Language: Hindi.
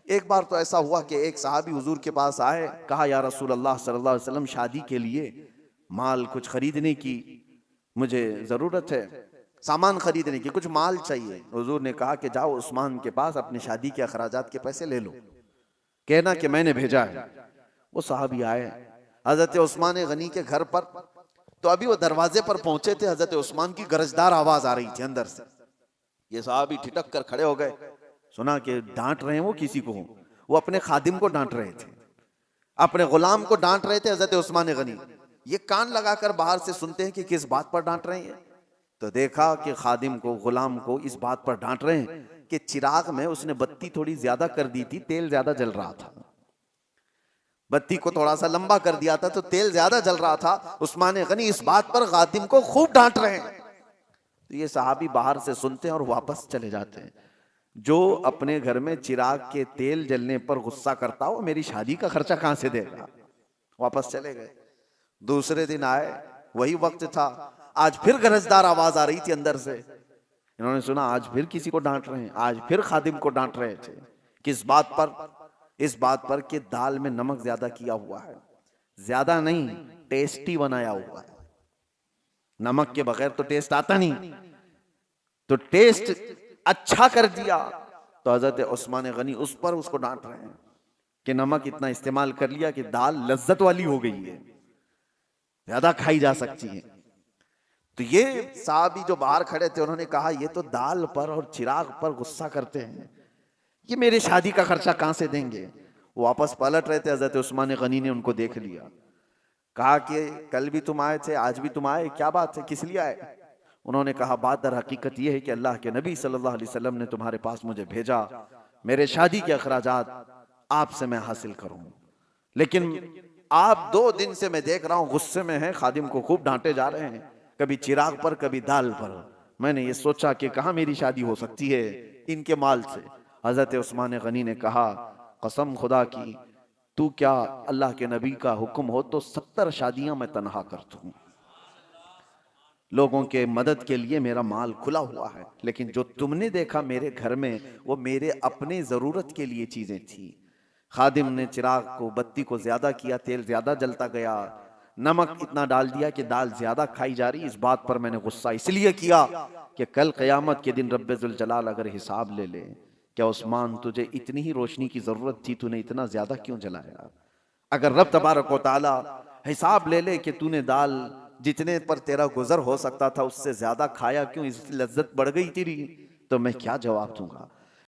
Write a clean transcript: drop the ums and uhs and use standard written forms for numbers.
एक बार तो ऐसा हुआ कि एक सहाबी हुजूर के पास आए, कहा या रसूल अल्लाह सल्लल्लाहु अलैहि वसल्लम, शादी के लिए माल कुछ खरीदने की मुझे जरूरत है, सामान खरीदने की, कुछ माल चाहिए। हुजूर ने कहा कि जाओ उस्मान के पास अपनी शादी के अखराजात के पैसे ले लो, कहना कि मैंने भेजा है। वो साहबी आए हजरत उस्मान गनी के घर पर, तो अभी वो दरवाजे पर पहुंचे थे, हजरत उस्मान की गरजदार आवाज आ रही थी अंदर से। ये साहबी ठिठक कर खड़े हो गए, सुना कि डांट रहे हैं वो किसी को, वो अपने खादिम को डांट रहे थे, अपने गुलाम को डांट रहे थे हजरत उस्मान गनी। ये कान लगाकर बाहर से सुनते हैं कि किस बात पर डांट रहे हैं। तो देखा कि खादिम को, गुलाम को इस बात पर डांट रहे हैं कि चिराग में उसने बत्ती थोड़ी ज्यादा कर दी थी, तेल ज्यादा जल रहा था, बत्ती को थोड़ा सा लंबा कर दिया था तो तेल ज्यादा जल रहा था। उस्मान गनी इस बात पर खादिम को खूब डांट रहे हैं। तो ये सहाबी बाहर से सुनते हैं और वापस चले जाते हैं। जो अपने घर में चिराग के तेल जलने पर गुस्सा करता हो, मेरी शादी का खर्चा कहां से देगा। वापस चले गए। दूसरे दिन आए, वही वक्त था, आज फिर गरजदार आवाज आ रही थी अंदर से। इन्होंने सुना आज फिर किसी को डांट रहे हैं, आज फिर खादिम को डांट रहे थे। किस बात पर? इस बात पर कि दाल में नमक ज्यादा किया हुआ है। ज्यादा नहीं, टेस्टी बनाया हुआ है। नमक के बगैर तो टेस्ट आता नहीं, तो टेस्ट अच्छा कर दिया। तो हजरत उस्मान गनी उस पर उसको डांट रहे हैं कि नमक इतना इस्तेमाल कर लिया कि दाल लज्जत वाली हो गई है, ज्यादा खाई जा सकती है। तो ये साहबी जो बाहर खड़े थे, उन्होंने कहा ये तो दाल पर और चिराग पर गुस्सा करते हैं, ये मेरे शादी का खर्चा कहां से देंगे। वो वापस पलट रहे थे, हजरत उस्मान गनी ने उनको देख लिया, कहा कि कल भी तुम आए थे, आज भी तुम आए, क्या बात है, किस लिए आए। उन्होंने कहा बात दर हकीकत यह है कि अल्लाह के नबी सल्लल्लाहु अलैहि वसल्लम ने तुम्हारे पास मुझे भेजा, मेरे शादी के अखराजात आपसे मैं हासिल करूं, लेकिन आप 2 दिन से मैं देख रहा हूं गुस्से में हैं, खादिम को खूब डांटे जा रहे हैं, कभी चिराग पर कभी दाल पर। मैंने ये सोचा कि कहां मेरी शादी हो सकती है इनके माल से। हजरत उस्मान गनी ने कहा कसम खुदा की, तू क्या अल्लाह के नबी का हुक्म हो तो 70 शादियां मैं तनहा कर दूं। लोगों के मदद के लिए मेरा माल खुला हुआ है, लेकिन जो तुमने देखा मेरे घर में वो मेरे अपने जरूरत के लिए चीजें थी। खादिम ने चिराग को, बत्ती को ज्यादा किया, तेल ज्यादा जलता गया, नमक इतना डाल दिया कि दाल ज्यादा खाई जा रही। इस बात पर मैंने गुस्सा इसलिए किया कि कल क़यामत के दिन रब्बे जुल जलाल अगर हिसाब ले ले, क्या उस्मान तुझे इतनी ही रोशनी की जरूरत थी, तूने इतना ज्यादा क्यों जलाया। अगर रब तबारक व तआला हिसाब ले ले कि तूने दाल जितने पर तेरा गुजर हो सकता था उससे ज्यादा खाया क्यों, इस लज्जत बढ़ गई तेरी, तो मैं क्या जवाब दूंगा।